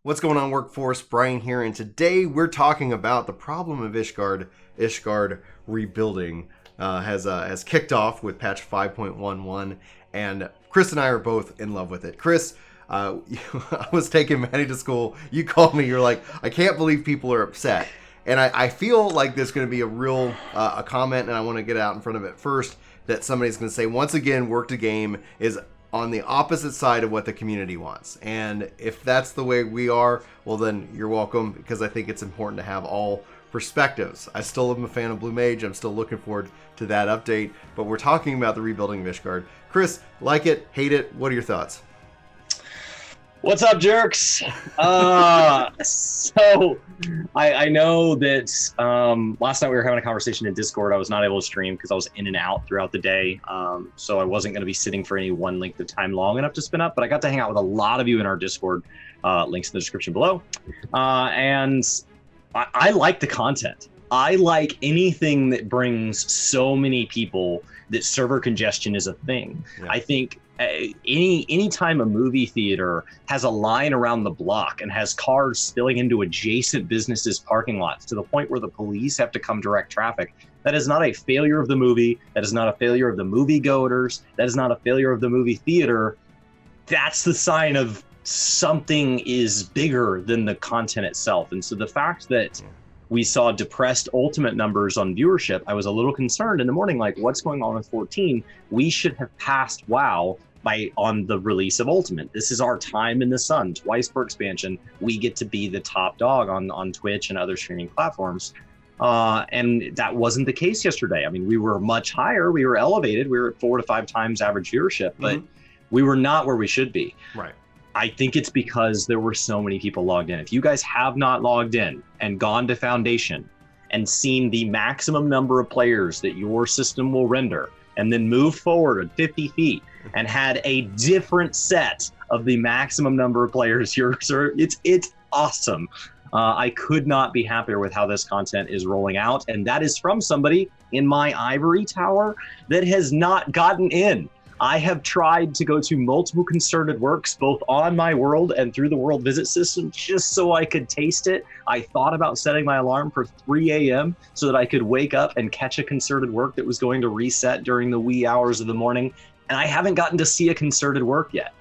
What's going on, Workforce? Brian here, and today we're talking about the Problem of Ishgard. Ishgard Rebuilding has kicked off with patch 5.11, and Chris and I are both in love with it. Chris, I was taking Maddie to school. You called me. You're like, I can't believe people are upset. And I feel like there's going to be a real a comment, and I want to get out in front of it first, that somebody's going to say, once again, Work to Game is on the opposite side of what the community wants. And if that's the way we are, well then you're welcome, because I think it's important to have all perspectives. I still am a fan of Blue Mage. I'm still looking forward to that update, but we're talking about the Rebuilding of Ishgard. Chris, like it, hate it, what are your thoughts? What's up, jerks? So I know that last night we were having a conversation in Discord. I was not able to stream because I was in and out throughout the day. So I wasn't going to be sitting for any one length of time long enough to spin up, but I got to hang out with a lot of you in our Discord. Links in the description below. And I like the content. I like anything that brings so many people that server congestion is a thing. Yeah. I think anytime a movie theater has a line around the block and has cars spilling into adjacent businesses' parking lots to the point where the police have to come direct traffic, that is not a failure of the movie. That is not a failure of the moviegoers. That is not a failure of the movie theater. That's the sign of something is bigger than the content itself. And so the fact that we saw depressed Ultimate numbers on viewership, I was a little concerned in the morning, like, what's going on with 14? We should have passed WoW on the release of Ultimate. This is our time in the sun, twice per expansion. We get to be the top dog on Twitch and other streaming platforms. And that wasn't the case yesterday. I mean, we were much higher. We were elevated. We were at 4 to 5 times average viewership, but we were not where we should be. Right. I think it's because there were so many people logged in. If you guys have not logged in and gone to Foundation and seen the maximum number of players that your system will render, and then moved forward 50 feet and had a different set of the maximum number of players it's awesome. I could not be happier with how this content is rolling out, and that is from somebody in my ivory tower that has not gotten in. I have tried to go to multiple concerted works, both on my world and through the world visit system, just so I could taste it. I thought about setting my alarm for 3 a.m. so that I could wake up and catch a concerted work that was going to reset during the wee hours of the morning. And I haven't gotten to see a concerted work yet.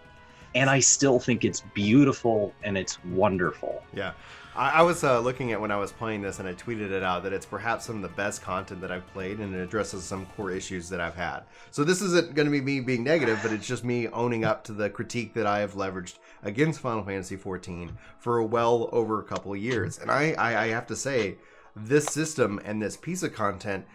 And I still think it's beautiful and it's wonderful. Yeah. I was looking at when I was playing this, and I tweeted it out, that it's perhaps some of the best content that I've played, and it addresses some core issues that I've had. So this isn't going to be me being negative, but it's just me owning up to the critique that I have leveraged against Final Fantasy XIV for well over a couple of years. And I have to say, this system and this piece of content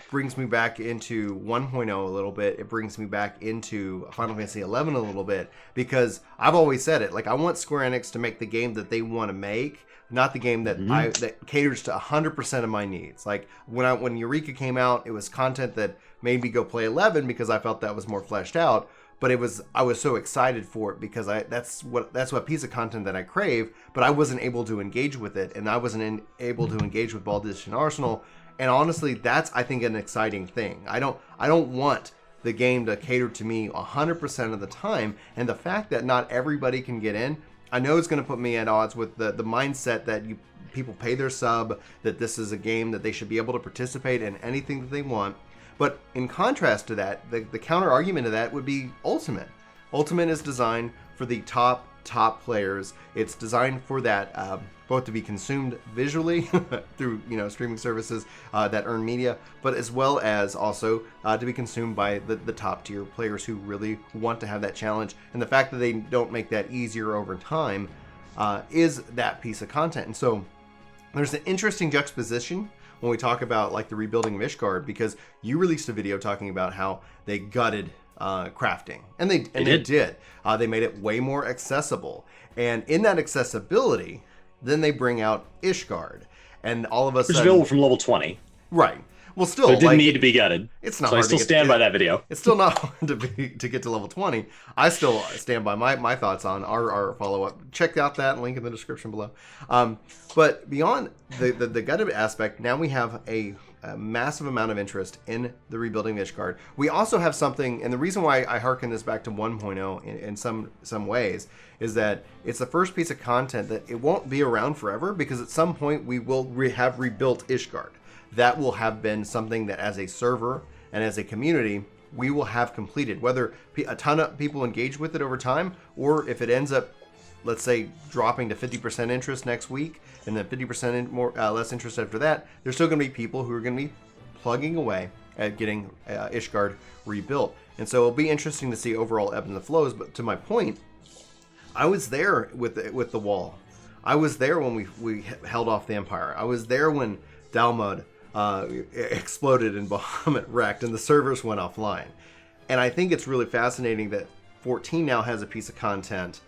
brings me back into 1.0 a little bit. It brings me back into Final Fantasy XI a little bit, because I've always said it, like, I want Square Enix to make the game that they want to make, not the game that that caters to 100% of my needs. Like when Eureka came out, it was content that made me go play 11 because I felt that was more fleshed out. But I was so excited for it because that's what piece of content that I crave. But I wasn't able to engage with it, and I wasn't able to engage with Baldur's Arsenal. And honestly, that's, I think, an exciting thing. I don't want the game to cater to me 100% of the time. And the fact that not everybody can get in, I know it's going to put me at odds with the mindset that people pay their sub, that this is a game that they should be able to participate in anything that they want. But in contrast to that, the counter argument to that would be Ultimate. Ultimate is designed for the top players. It's designed for that, both to be consumed visually through streaming services that earn media, but as well as also to be consumed by the top tier players who really want to have that challenge. And the fact that they don't make that easier over time is that piece of content. And so there's an interesting juxtaposition when we talk about, like, the Rebuilding of Ishgard, because you released a video talking about how they gutted crafting, and they did. They made it way more accessible, and in that accessibility, then they bring out Ishgard, and all of a sudden, it's available from level 20. Right. Well, still, So it didn't like, need to be gutted. It's not So I hard still to get stand by that video. It's still not hard to get to level 20. I still stand by my thoughts on our follow-up. Check out that link in the description below. But beyond the gutted aspect, now we have a massive amount of interest in the Rebuilding of Ishgard. We also have something, and the reason why I hearken this back to 1.0 in some ways is that it's the first piece of content that it won't be around forever, because at some point we will have rebuilt Ishgard. That will have been something that as a server and as a community we will have completed, whether a ton of people engage with it over time, or if it ends up, let's say, dropping to 50% interest next week and then 50% less interest after that. There's still going to be people who are going to be plugging away at getting Ishgard rebuilt, and so it'll be interesting to see overall ebbs and flows. But to my point, I was there with the wall. I was there when we held off the Empire. I was there when Dalmud exploded and Bahamut wrecked and the servers went offline. And I think it's really fascinating that 14 now has a piece of content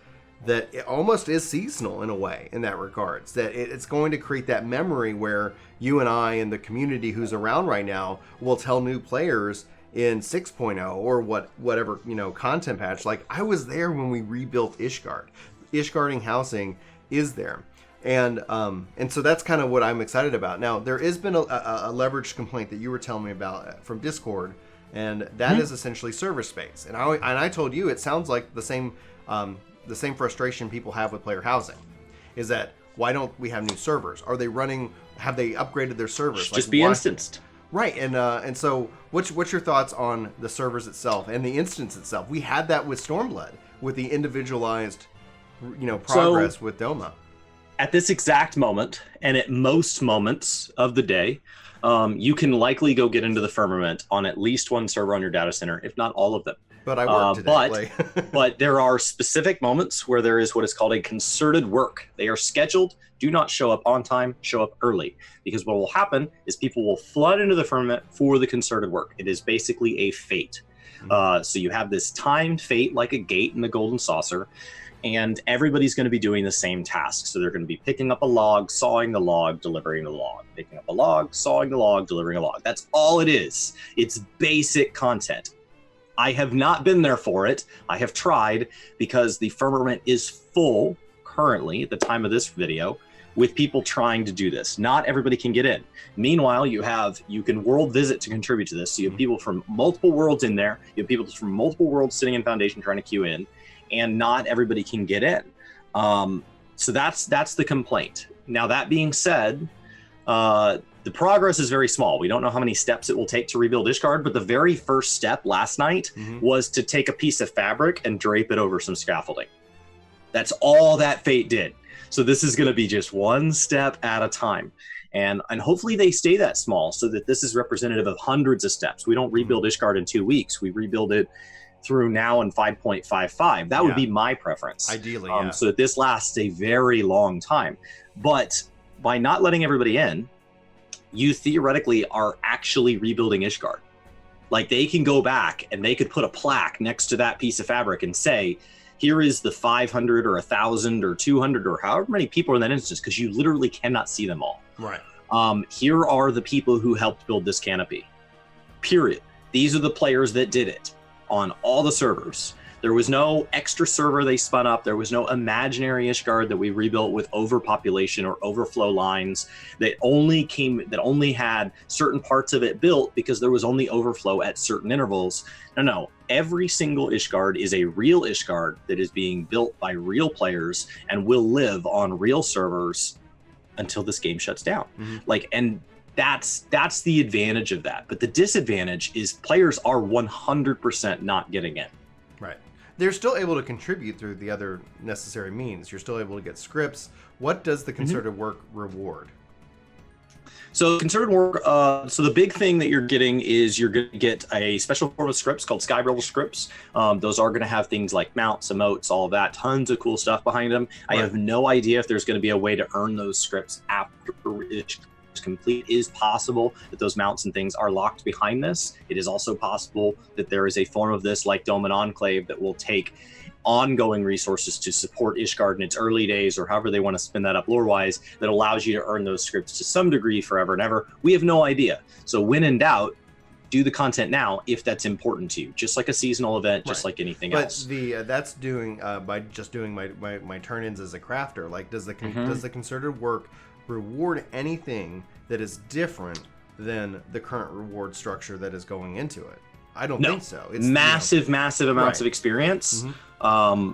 that it almost is seasonal in a way, in that regards, that it's going to create that memory where you and I and the community who's around right now will tell new players in 6.0 or whatever content patch, like, I was there when we rebuilt Ishgard. Ishgarding housing is there. And so that's kind of what I'm excited about. Now, there has been a leveraged complaint that you were telling me about from Discord, and that is essentially server space. And I told you it sounds like the same frustration people have with player housing, is that why don't we have new servers? Are they running? Have they upgraded their servers? Should just be instanced. Right, and so what's your thoughts on the servers itself and the instance itself? We had that with Stormblood, with the individualized, progress with Doma. At this exact moment, and at most moments of the day, you can likely go get into the firmament on at least one server on your data center, if not all of them. But I work today. But there are specific moments where there is what is called a concerted work. They are scheduled. Do not show up on time. Show up early. Because what will happen is people will flood into the firmament for the concerted work. It is basically a fate. So you have this timed fate, like a gate in the Golden Saucer, and everybody's going to be doing the same task. So they're going to be picking up a log, sawing the log, delivering the log, picking up a log, sawing the log, delivering a log. That's all it is. It's basic content. I have not been there for it. I have tried, because the firmament is full currently at the time of this video with people trying to do this. Not everybody can get in. Meanwhile, you can world visit to contribute to this. So you have people from multiple worlds in there. You have people from multiple worlds sitting in Foundation trying to queue in, and not everybody can get in. So that's the complaint. Now, that being said, the progress is very small. We don't know how many steps it will take to rebuild Ishgard, but the very first step last night was to take a piece of fabric and drape it over some scaffolding. That's all that fate did. So this is going to be just one step at a time. And hopefully they stay that small, so that this is representative of hundreds of steps. We don't rebuild Ishgard in 2 weeks. We rebuild it through now in 5.55. That would be my preference. Ideally, so that this lasts a very long time. But by not letting everybody in, you theoretically are actually rebuilding Ishgard. Like, they can go back and they could put a plaque next to that piece of fabric and say, here is the 500 or 1,000 or 200 or however many people are in that instance, because you literally cannot see them all. Right. Here are the people who helped build this canopy. Period. These are the players that did it on all the servers. There was no extra server they spun up. There was no imaginary Ishgard that we rebuilt with overpopulation or overflow lines that only had certain parts of it built because there was only overflow at certain intervals. No. Every single Ishgard is a real Ishgard that is being built by real players and will live on real servers until this game shuts down. And that's the advantage of that. But the disadvantage is players are 100% not getting in. Right. They're still able to contribute through the other necessary means. You're still able to get scripts. What does the concerted work reward? So concerted work, so the big thing that you're getting is you're going to get a special form of scripts called Sky Rebel scripts. Those are going to have things like mounts, emotes, all of that, tons of cool stuff behind them. Right. I have no idea if there's going to be a way to earn those scripts after it's complete. It is possible that those mounts and things are locked behind this. It is also possible that there is a form of this like Dome and Enclave that will take ongoing resources to support Ishgard in its early days, or however they want to spin that up lore-wise, that allows you to earn those scripts to some degree forever and ever. We have no idea. So when in doubt, do the content now if that's important to you, just like a seasonal event, just like anything else. But that's doing by just doing my turn-ins as a crafter. Like, does the concerted work reward anything that is different than the current reward structure that is going into it? I don't think so. It's massive amounts of experience, and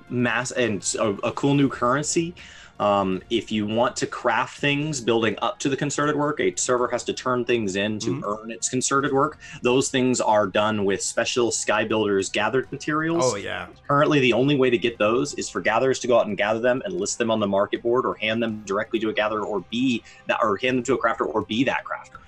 a cool new currency. If you want to craft things building up to the concerted work, a server has to turn things in to earn its concerted work. Those things are done with special Sky Builders gathered materials. Oh yeah. Currently, the only way to get those is for gatherers to go out and gather them and list them on the market board, or hand them directly to a gatherer, or hand them to a crafter, or be that crafter.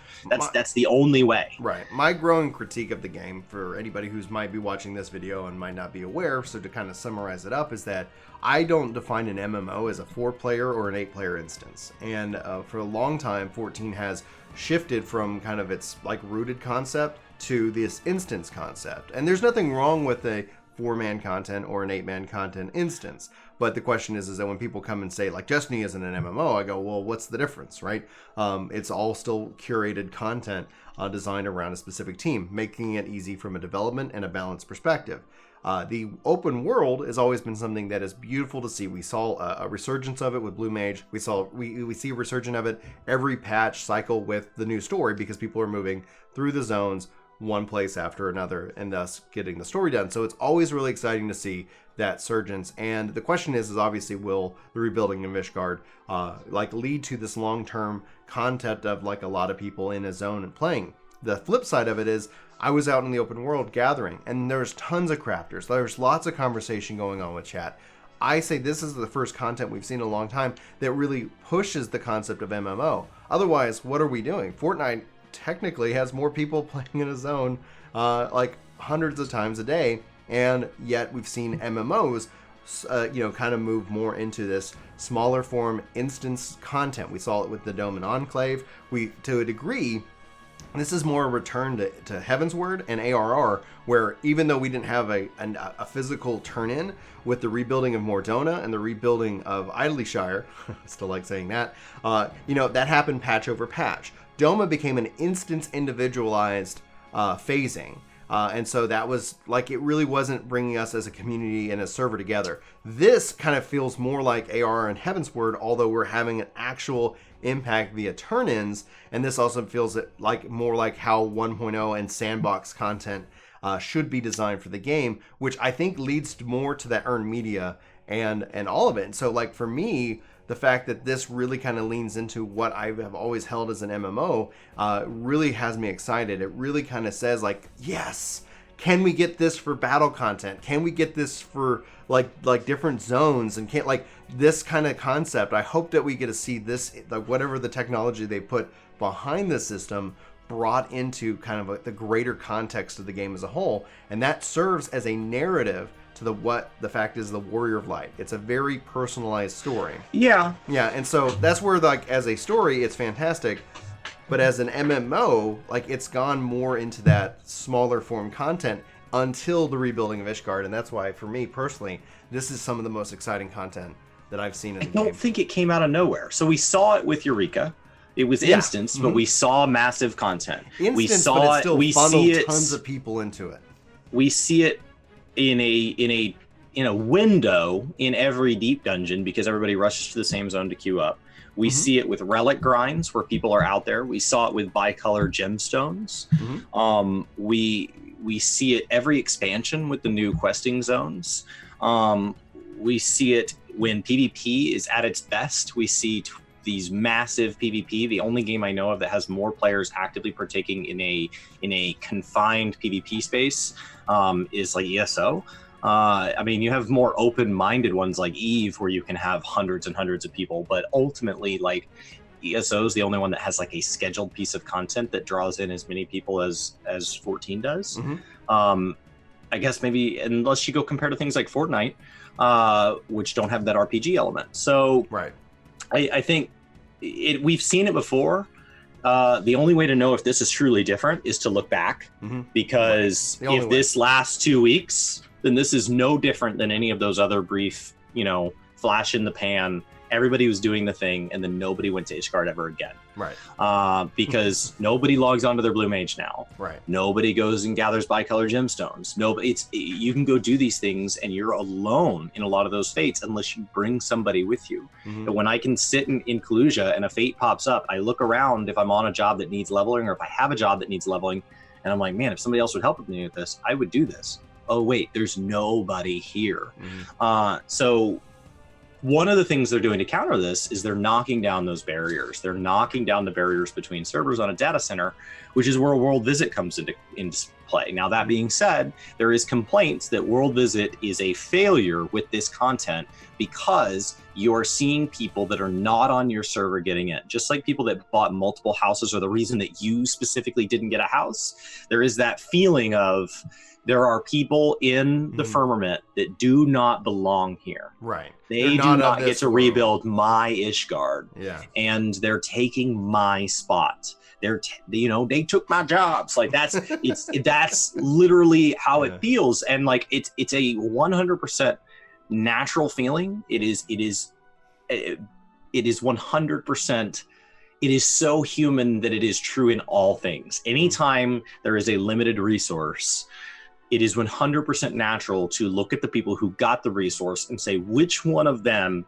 That's the only way. Right. My growing critique of the game, for anybody who's might be watching this video and might not be aware, so to kind of summarize it up, is that I don't define an MMO as a 4-player or an 8-player instance. And for a long time, 14 has shifted from kind of its like rooted concept to this instance concept. And there's nothing wrong with a 4-man content or an 8-man content instance. But the question is that when people come and say, like, Destiny isn't an MMO, I go, well, what's the difference, right? It's all still curated content designed around a specific team, making it easy from a development and a balanced perspective. The open world has always been something that is beautiful to see. We saw a resurgence of it with Blue Mage. We see a resurgence of it every patch cycle with the new story, because people are moving through the zones one place after another, and thus getting the story done. So it's always really exciting to see that surgence. And the question is obviously, will the rebuilding of Ishgard lead to this long-term concept of like a lot of people in a zone and playing? The flip side of it is, I was out in the open world gathering, and there's tons of crafters. There's lots of conversation going on with chat. I say this is the first content we've seen in a long time that really pushes the concept of MMO. Otherwise, what are we doing? Fortnite technically has more people playing in a zone like hundreds of times a day, and yet we've seen MMOs kind of move more into this smaller form instance content. We saw it with the Dome and Enclave. To a degree, this is more a return to Heavensward and ARR, where even though we didn't have a physical turn-in with the rebuilding of Mordona and the rebuilding of Idleshire, I still like saying that, that happened patch over patch. Doma became an instance individualized phasing. And so that was like, it really wasn't bringing us as a community and a server together. This kind of feels more like AR and Heavensward, although we're having an actual impact via turn-ins. And this also feels like more like how 1.0 and sandbox content should be designed for the game, which I think leads more to that earned media and all of it. And so like for me, the fact that this really kind of leans into what I have always held as an MMO really has me excited. It really kind of says like, yes, can we get this for battle content? Can we get this for like different zones? And can't like this kind of concept? I hope that we get to see this, like whatever the technology they put behind the system, brought into kind of the greater context of the game as a whole. And that serves as a narrative to what the fact is the Warrior of Light. It's a very personalized story. Yeah, and so that's where like as a story it's fantastic, but as an MMO, like it's gone more into that smaller form content until the rebuilding of Ishgard, and that's why for me personally, this is some of the most exciting content that I've seen in the game. I don't think it came out of nowhere. So we saw it with Eureka. It was instanced, but we saw massive content. We saw it. Funneled tons of people into it. We see it in a window in every deep dungeon, because everybody rushes to the same zone to queue up. We see it with relic grinds where people are out there. We saw it with bicolor gemstones. We see it every expansion with the new questing zones. We see it when PvP is at its best. We see these massive PvP. The only game I know of that has more players actively partaking in a confined PvP space is like ESO. I mean, you have more open-minded ones like EVE, where you can have hundreds and hundreds of people, but ultimately, like, ESO is the only one that has like a scheduled piece of content that draws in as many people as 14 does. I guess maybe unless you go compare to things like Fortnite, which don't have that RPG element. So right. I think we've seen it before, The only way to know if this is truly different is to look back, because if this lasts 2 weeks, then this is no different than any of those other brief, flash in the pan. Everybody was doing the thing, and then nobody went to Ishgard ever again. Right. Because nobody logs onto their Blue Mage now. Right. Nobody goes and gathers bicolor gemstones. You can go do these things, and you're alone in a lot of those fates unless you bring somebody with you. And when I can sit in Kalusia and a fate pops up, I look around if I'm on a job that needs leveling, or if I have a job that needs leveling, and I'm like, man, if somebody else would help me with this, I would do this. Oh wait, there's nobody here. So one of the things they're doing to counter this is they're knocking down those barriers. They're knocking down the barriers between servers on a data center, which is where World Visit comes into play. Now, that being said, there is complaints that World Visit is a failure with this content because you are seeing people that are not on your server getting it. Just like people that bought multiple houses are the reason that you specifically didn't get a house. There is that feeling of there are people in the firmament that do not belong here. Right. They do not get to rebuild my Ishgard. Yeah. And they're taking my spot. They took my jobs. Like that's literally how it feels. And like it's a 100% natural feeling. It is 100%. It is so human that it is true in all things. Anytime there is a limited resource, it is 100% natural to look at the people who got the resource and say, which one of them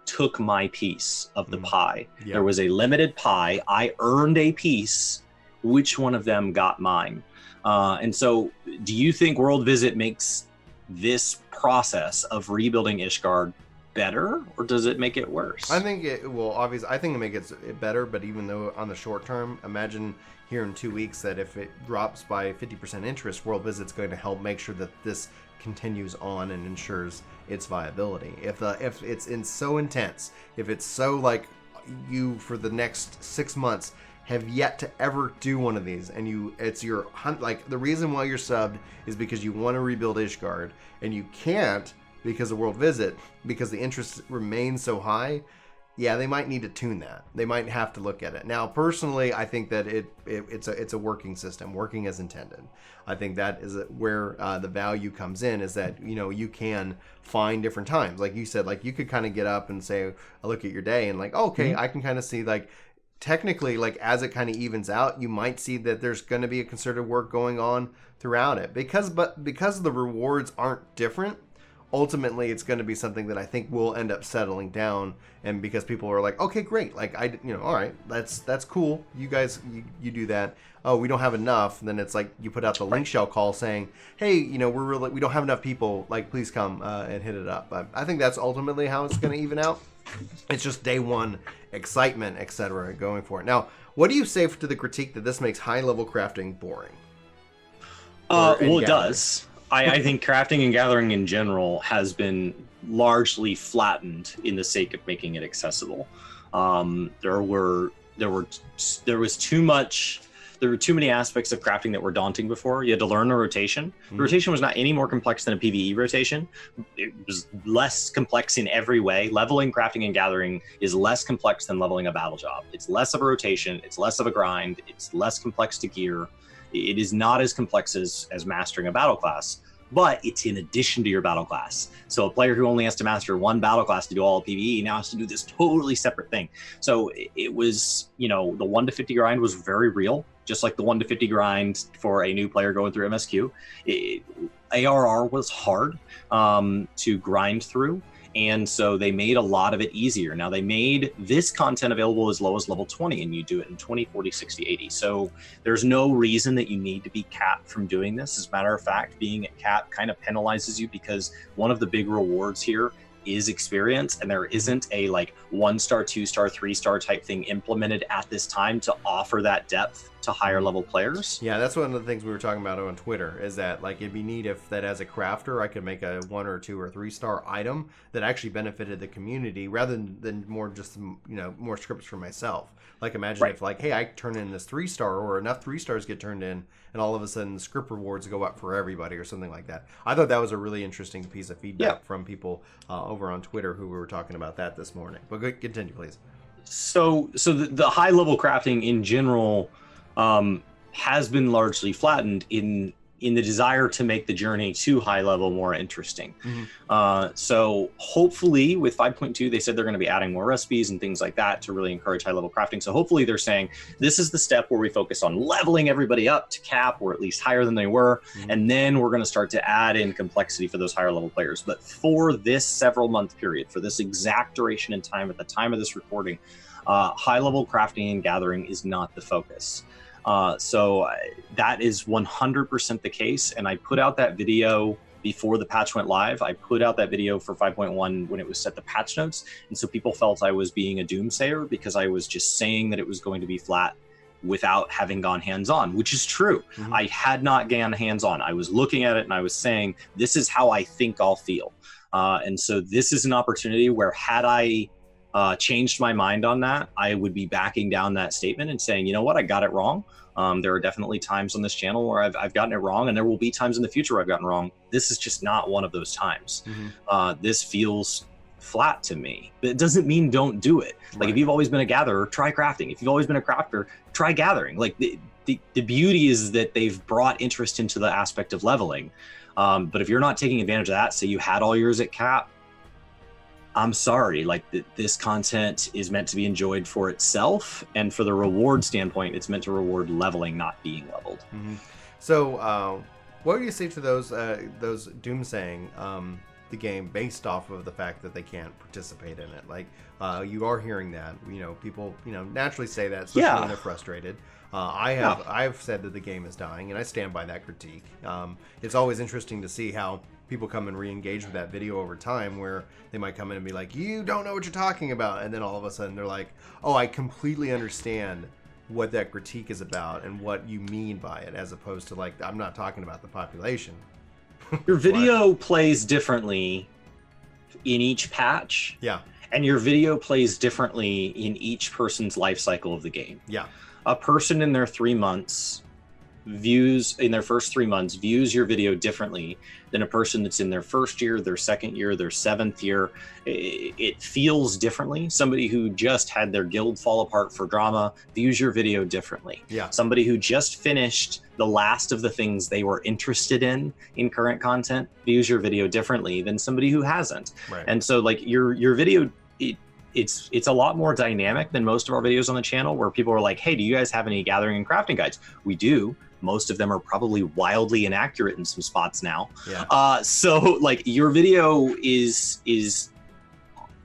took my piece of the pie? Yep. There was a limited pie. I earned a piece. Which one of them got mine? And so do you think World Visit makes this process of rebuilding Ishgard better, or does it make it worse? I think it will. Obviously, I think it makes it better, but even though on the short term, imagine here in 2 weeks that if it drops by 50% interest, World Visit's going to help make sure that this continues on and ensures its viability. If it's so intense, if it's so like you for the next 6 months have yet to ever do one of these, and it's your hunt, like the reason why you're subbed is because you want to rebuild Ishgard and you can't because of World Visit, because the interest remains so high. Yeah, they might need to tune that. They might have to look at it. Now, personally, I think that it's a working system, working as intended. I think that is where the value comes in, is that you can find different times. Like you said, like you could kind of get up and say, I look at your day and like, okay, I can kind of see like technically, like as it kind of evens out, you might see that there's going to be a concerted work going on throughout it because the rewards aren't different. Ultimately, it's going to be something that I think will end up settling down, and because people are like, okay, great, like all right, that's cool. You guys, you do that. Oh, we don't have enough. And then it's like you put out the link shell call saying, hey, we don't have enough people. Like, please come and hit it up. But I think that's ultimately how it's going to even out. It's just day one excitement, etc. going for it. Now, what do you say to the critique that this makes high level crafting boring? Well, it does. I think crafting and gathering in general has been largely flattened in the sake of making it accessible. There were too many aspects of crafting that were daunting before. You had to learn the rotation. The rotation was not any more complex than a PvE rotation. It was less complex in every way. Leveling, crafting, and gathering is less complex than leveling a battle job. It's less of a rotation. It's less of a grind. It's less complex to gear. It is not as complex as mastering a battle class, but it's in addition to your battle class. So a player who only has to master one battle class to do all of PvE now has to do this totally separate thing. So it was, the 1 to 50 grind was very real, just like the 1 to 50 grind for a new player going through MSQ. ARR was hard to grind through. And so they made a lot of it easier. Now they made this content available as low as level 20, and you do it in 20, 40, 60, 80. So there's no reason that you need to be capped from doing this. As a matter of fact, being at cap kind of penalizes you because one of the big rewards here is experience, and there isn't a like 1-star, 2-star, 3-star type thing implemented at this time to offer that depth to higher level players. Yeah, that's one of the things we were talking about on Twitter, is that like it'd be neat if that as a crafter I could make a 1 or 2 or 3-star item that actually benefited the community rather than more just more scripts for myself. Like imagine if like, hey, I turn in this 3-star or enough 3-stars get turned in and all of a sudden the script rewards go up for everybody or something like that. I thought that was a really interesting piece of feedback from people over on Twitter who were talking about that this morning. But continue, please. So the high level crafting in general has been largely flattened in the desire to make the journey to high level more interesting. So hopefully with 5.2, they said they're going to be adding more recipes and things like that to really encourage high level crafting. So hopefully they're saying this is the step where we focus on leveling everybody up to cap or at least higher than they were. And then we're going to start to add in complexity for those higher level players. But for this several month period, for this exact duration in time at the time of this recording, high level crafting and gathering is not the focus. So that is 100% the case. And I put out that video before the patch went live. I put out that video for 5.1 when it was set to patch notes. And so people felt I was being a doomsayer because I was just saying that it was going to be flat without having gone hands-on, which is true. I had not gone hands-on. I was looking at it and I was saying, this is how I think I'll feel. And so this is an opportunity where had I changed my mind on that, I would be backing down that statement and saying, you know what, I got it wrong. There are definitely times on this channel where I've gotten it wrong, and there will be times in the future where I've gotten wrong. This is just not one of those times. This feels flat to me, but it doesn't mean don't do it. Like if you've always been a gatherer, try crafting. If you've always been a crafter, try gathering. Like the beauty is that they've brought interest into the aspect of leveling. But if you're not taking advantage of that, say you had all yours at cap, I'm sorry, like this content is meant to be enjoyed for itself, and for the reward standpoint, it's meant to reward leveling, not being leveled. So, what would you say to those doomsaying the game based off of the fact that they can't participate in it? Like, you are hearing that, people, naturally say that, especially when they're frustrated. I've said that the game is dying, and I stand by that critique. It's always interesting to see how people come and re-engage with that video over time, where they might come in and be like, you don't know what you're talking about, and then all of a sudden they're like, oh, I completely understand what that critique is about and what you mean by it, as opposed to like, I'm not talking about the population. Your video plays differently in each patch. And your video plays differently in each person's life cycle of the game. A person in their 3 months views your video differently than a person that's in their first year, their second year, their 7th year. It feels differently. Somebody who just had their guild fall apart for drama views your video differently. Somebody who just finished the last of the things they were interested in current content views your video differently than somebody who hasn't. And so like your video, it's a lot more dynamic than most of our videos on the channel, where people are like, hey, do you guys have any gathering and crafting guides? We do. Most of them are probably wildly inaccurate in some spots now. So like your video is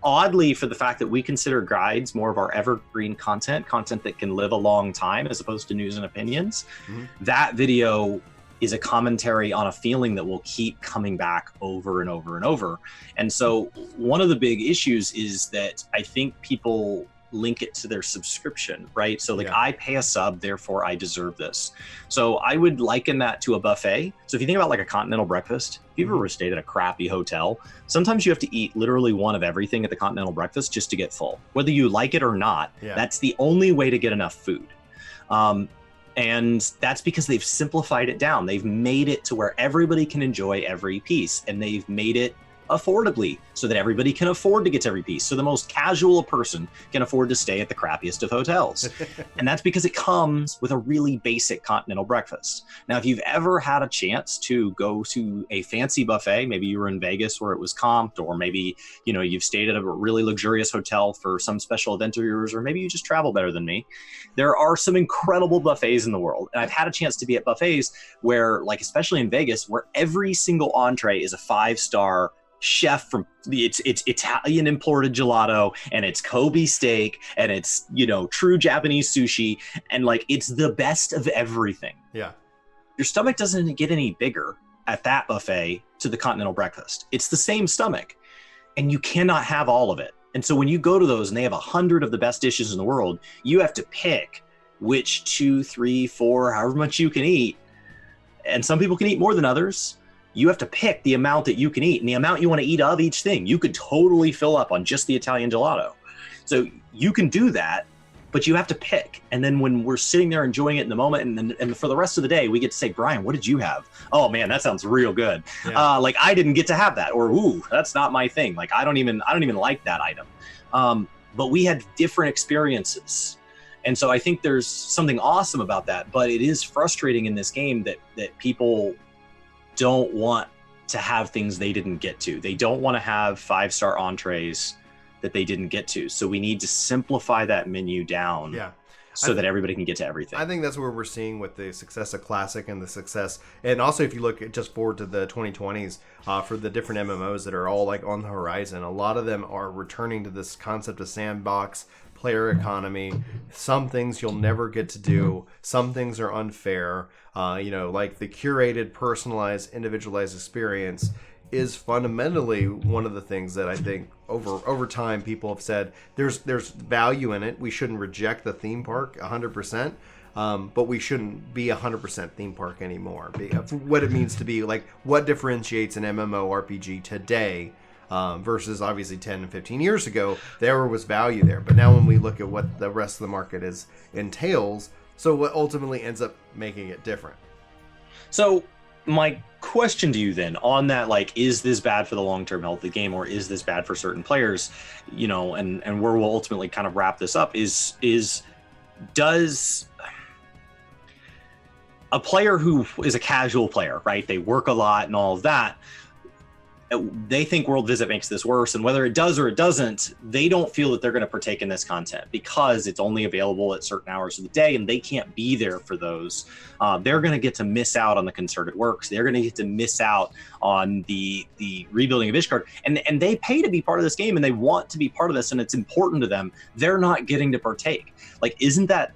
oddly, for the fact that we consider guides more of our evergreen content that can live a long time as opposed to news and opinions. That video is a commentary on a feeling that will keep coming back over and over and over. And so one of the big issues is that I think people link it to their subscription, right? So like I pay a sub, therefore I deserve this. So I would liken that to a buffet. So if you think about like a continental breakfast, if you've ever stayed at a crappy hotel, sometimes you have to eat literally one of everything at the continental breakfast just to get full. Whether you like it or not, that's the only way to get enough food. And that's because they've simplified it down. They've made it to where everybody can enjoy every piece, and they've made it affordably so that everybody can afford to get to every piece. So the most casual person can afford to stay at the crappiest of hotels. And that's because it comes with a really basic continental breakfast. Now, if you've ever had a chance to go to a fancy buffet, maybe you were in Vegas where it was comped, or maybe, you've stayed at a really luxurious hotel for some special event of yours, or maybe you just travel better than me. There are some incredible buffets in the world. And I've had a chance to be at buffets where, like, especially in Vegas, where every single entree is a 5-star chef from it's Italian imported gelato, and it's Kobe steak, and it's true Japanese sushi, and like it's the best of everything. Your stomach doesn't get any bigger at that buffet to the continental breakfast. It's the same stomach, and you cannot have all of it. And so when you go to those and they have 100 of the best dishes in the world, you have to pick which 2, 3, 4, however much you can eat. And some people can eat more than others. You have to pick the amount that you can eat and the amount you want to eat of each thing. You could totally fill up on just the Italian gelato. So you can do that, but you have to pick. And then when we're sitting there enjoying it in the moment, and for the rest of the day, we get to say, Brian, what did you have? Oh man, that sounds real good. Like I didn't get to have that, or ooh, that's not my thing. Like I don't even like that item. but we had different experiences. And so I think there's something awesome about that, but it is frustrating in this game that people don't want to have things they didn't get to. They don't want to have 5-star entrees that they didn't get to. So we need to simplify that menu down. Yeah. So that everybody can get to everything. I think that's where we're seeing with the success of Classic and the success. And also, if you look at just forward to the 2020s, for the different MMOs that are all like on the horizon, a lot of them are returning to this concept of sandbox, player economy. Some things you'll never get to do. Some things are unfair. Like the curated, personalized, individualized experience is fundamentally one of the things that I think over time people have said there's value in it. We shouldn't reject the theme park 100%, but we shouldn't be 100% theme park anymore. What it means to be like, what differentiates an MMORPG today versus obviously 10 and 15 years ago, there was value there. But now when we look at what the rest of the market entails, so what ultimately ends up making it different. So my question to you then on that, like, is this bad for the long-term health of the game, or is this bad for certain players? And where we'll ultimately kind of wrap this up is does a player who is a casual player, right? They work a lot and all of that. They think World Visit makes this worse, and whether it does or it doesn't, they don't feel that they're going to partake in this content because it's only available at certain hours of the day, and they can't be there for those. They're going to get to miss out on the concerted works. They're going to get to miss out on the rebuilding of Ishgard, and they pay to be part of this game, and they want to be part of this, and it's important to them. They're not getting to partake. Like, isn't that,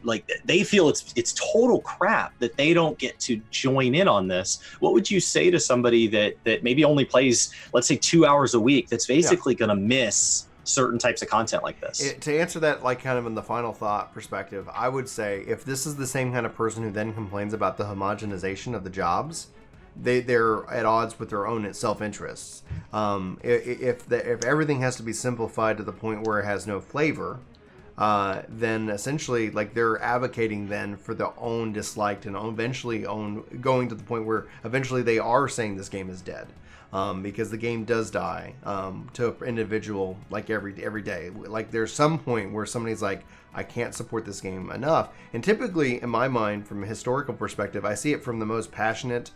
like, they feel it's total crap that they don't get to join in on this? What would you say to somebody that maybe only plays, let's say, 2 hours a week, that's basically going to miss certain types of content like this? To answer that, like, kind of in the final thought perspective, I would say if this is the same kind of person who then complains about the homogenization of the jobs, they're at odds with their own self-interests. If everything has to be simplified to the point where it has no flavor, then essentially, like, they're advocating then for their own disliked and eventually going to the point where eventually they are saying this game is dead, because the game does die to an individual, like, every day. Like, there's some point where somebody's like, I can't support this game enough. And typically, in my mind, from a historical perspective, I see it from the most passionate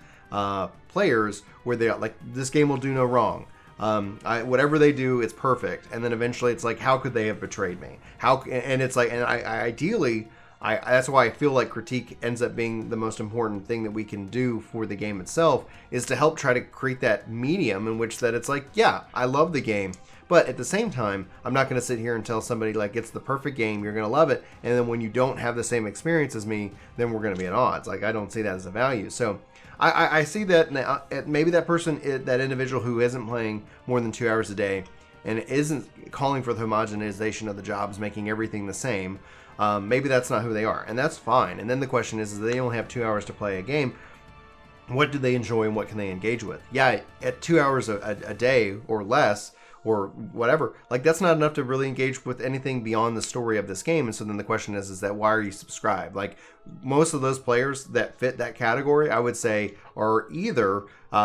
players, where they're like, this game will do no wrong. Whatever they do, it's perfect. And then eventually it's like, how could they have betrayed me? And it's like, and ideally, that's why I feel like critique ends up being the most important thing that we can do for the game itself, is to help try to create that medium in which that it's like, yeah, I love the game, but at the same time, I'm not going to sit here and tell somebody, like, it's the perfect game, you're going to love it, and then when you don't have the same experience as me, then we're going to be at odds. Like, I don't see that as a value. So I see that maybe that person, that individual who isn't playing more than 2 hours a day and isn't calling for the homogenization of the jobs, making everything the same, maybe that's not who they are, and that's fine. And then the question is they only have 2 hours to play a game. What do they enjoy and what can they engage with? Yeah, at 2 hours a day or less, or whatever, like, that's not enough to really engage with anything beyond the story of this game. And so then the question is that why are you subscribed? Like, most of those players that fit that category, I would say, are either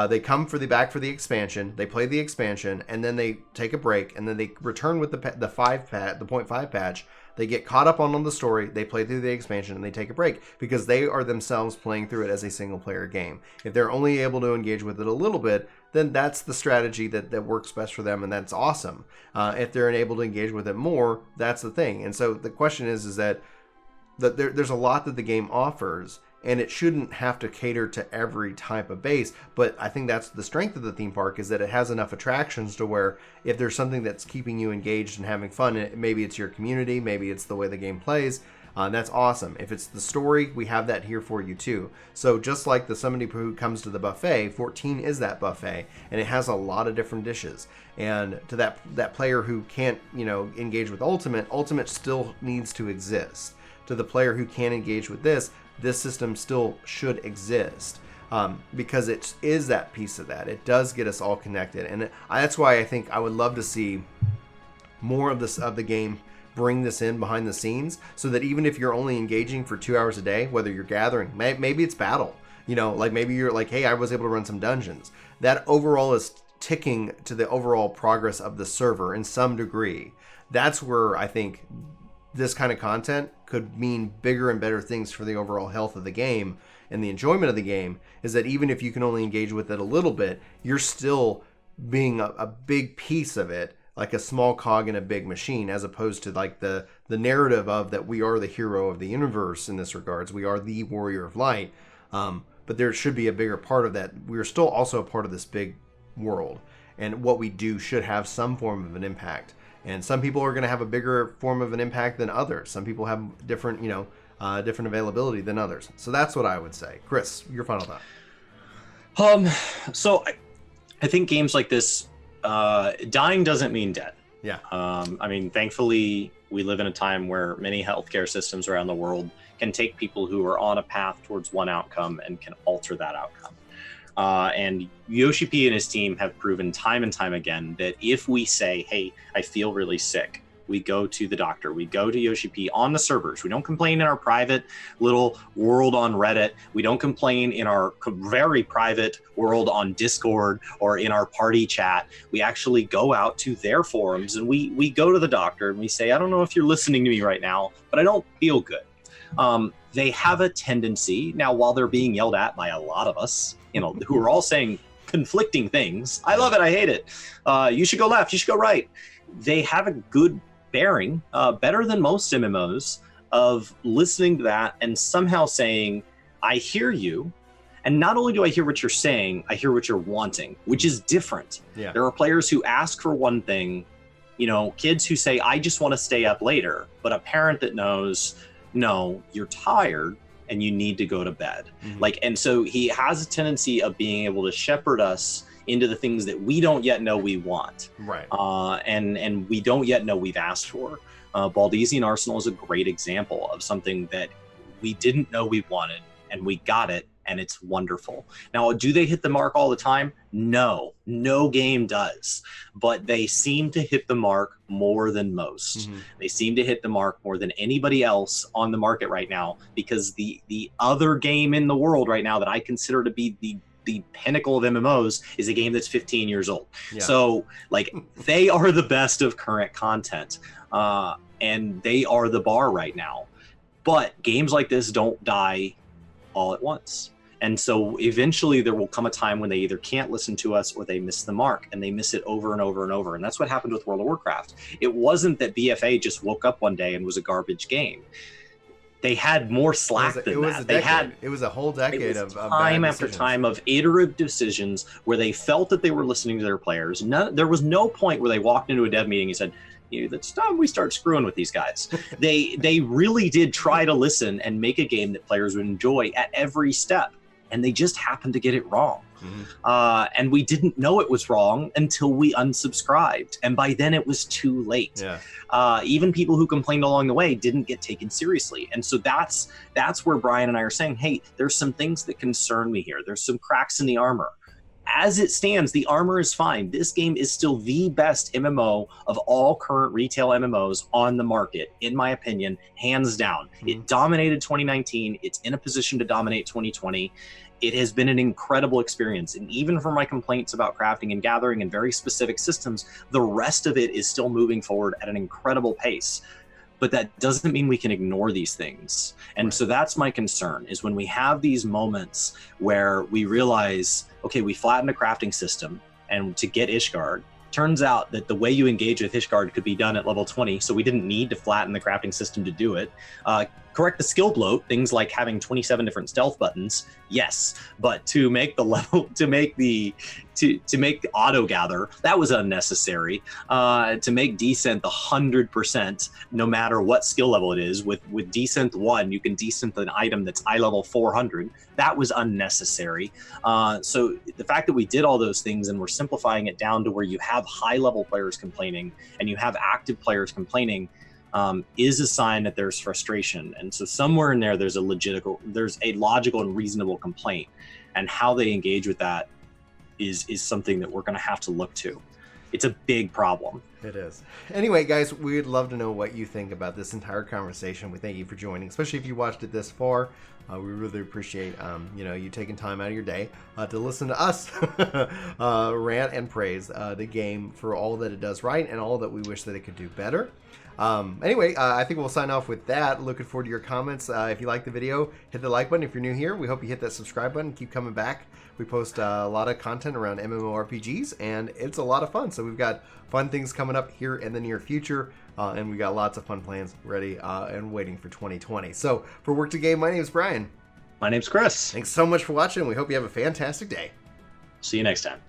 they come back for the expansion, they play the expansion, and then they take a break, and then they return with the 0.5 patch. They get caught up on the story, they play through the expansion, and they take a break because they are themselves playing through it as a single player game. If they're only able to engage with it a little bit, then that's the strategy that works best for them, and that's awesome. If they're able to engage with it more, that's the thing. And so the question is that there's a lot that the game offers, and it shouldn't have to cater to every type of base. But I think that's the strength of the theme park, is that it has enough attractions to where if there's something that's keeping you engaged and having fun, maybe it's your community, maybe it's the way the game plays, that's awesome. If it's the story, we have that here for you too. So just like somebody who comes to the buffet, 14 is that buffet, and it has a lot of different dishes. And to that player who can't, engage with Ultimate still needs to exist. To the player who can't engage with this system still should exist, because it is that piece of that. It does get us all connected, and that's why I think I would love to see more of the game bring this in behind the scenes, so that even if you're only engaging for 2 hours a day, whether you're gathering, maybe it's battle, like maybe you're like, hey, I was able to run some dungeons, that overall is ticking to the overall progress of the server in some degree. that's where I think this kind of content could mean bigger and better things for the overall health of the game and the enjoyment of the game, is that even if you can only engage with it a little bit, you're still being a big piece of it, like a small cog in a big machine, as opposed to like the narrative of that we are the hero of the universe in this regards. We are the warrior of light. But there should be a bigger part of that. We're still also a part of this big world, and what we do should have some form of an impact. And some people are going to have a bigger form of an impact than others. Some people have different, different availability than others. So that's what I would say. Chris, your final thought. So I think games like this, dying doesn't mean dead. Yeah. I mean, thankfully, we live in a time where many healthcare systems around the world can take people who are on a path towards one outcome and can alter that outcome. And Yoshi P and his team have proven time and time again that if we say, hey, I feel really sick, we go to the doctor, we go to Yoshi P on the servers. We don't complain in our private little world on Reddit. We don't complain in our very private world on Discord or in our party chat. We actually go out to their forums and we go to the doctor and we say, I don't know if you're listening to me right now, but I don't feel good. They have a tendency, now while they're being yelled at by a lot of us, who are all saying conflicting things. I love it, I hate it. You should go left, you should go right. They have a good bearing, better than most MMOs, of listening to that and somehow saying, I hear you. And not only do I hear what you're saying, I hear what you're wanting, which is different. Yeah. There are players who ask for one thing, kids who say, I just want to stay up later, but a parent that knows, no, you're tired and you need to go to bed. Mm-hmm. And so he has a tendency of being able to shepherd us into the things that we don't yet know we want. Right. And we don't yet know we've asked for. Baldesian Arsenal is a great example of something that we didn't know we wanted and we got it, and it's wonderful. Now, do they hit the mark all the time? No game does, but they seem to hit the mark more than most. Mm-hmm. They seem to hit the mark more than anybody else on the market right now, because the other game in the world right now that I consider to be the pinnacle of MMOs is a game that's 15 years old. Yeah. So they are the best of current content, and they are the bar right now. But games like this don't die all at once. And so eventually there will come a time when they either can't listen to us or they miss the mark, and they miss it over and over and over. And that's what happened with World of Warcraft. It wasn't that BFA just woke up one day and was a garbage game. They had more slack than that. It was a whole decade of time after time of iterative decisions where they felt that they were listening to their players. There was no point where they walked into a dev meeting and said, it's time we start screwing with these guys. They really did try to listen and make a game that players would enjoy at every step, and they just happened to get it wrong. Mm-hmm. And we didn't know it was wrong until we unsubscribed, and by then it was too late. Yeah. Even people who complained along the way didn't get taken seriously, and so that's where Brian and I are saying, hey, there's some things that concern me here. There's some cracks in the armor. As it stands, the armor is fine. This game is still the best MMO of all current retail MMOs on the market, in my opinion, hands down. Mm-hmm. It dominated 2019. It's in a position to dominate 2020. It has been an incredible experience. And even for my complaints about crafting and gathering and very specific systems, the rest of it is still moving forward at an incredible pace. But that doesn't mean we can ignore these things. And so that's my concern, is when we have these moments where we realize, okay, we flattened a crafting system, and to get Ishgard, turns out that the way you engage with Ishgard could be done at level 20, so we didn't need to flatten the crafting system to do it. Correct the skill bloat, things like having 27 different stealth buttons, yes, but to make the level, to make the auto gather, that was unnecessary. To make descent 100%, no matter what skill level it is, with descent 1, you can descent an item that's eye level 400. That was unnecessary. So the fact that we did all those things and we're simplifying it down to where you have high level players complaining and you have active players complaining, is a sign that there's frustration. And so somewhere in there, there's a logical and reasonable complaint, and how they engage with that is something that we're going to have to look to. It's a big problem. It is. Anyway, guys, we'd love to know what you think about this entire conversation. We thank you for joining, especially if you watched it this far. We really appreciate you taking time out of your day to listen to us rant and praise the game for all that it does right and all that we wish that it could do better. Anyway, I think we'll sign off with that. Looking forward to your comments. If you like the video, hit the like button. If you're new here, we hope you hit that subscribe button. Keep coming back. We post a lot of content around MMORPGs, and it's a lot of fun. So we've got fun things coming up here in the near future, and we got lots of fun plans ready and waiting for 2020. So for Work to Game, my name is Brian. My name's Chris. Thanks so much for watching. We hope you have a fantastic day. See you next time.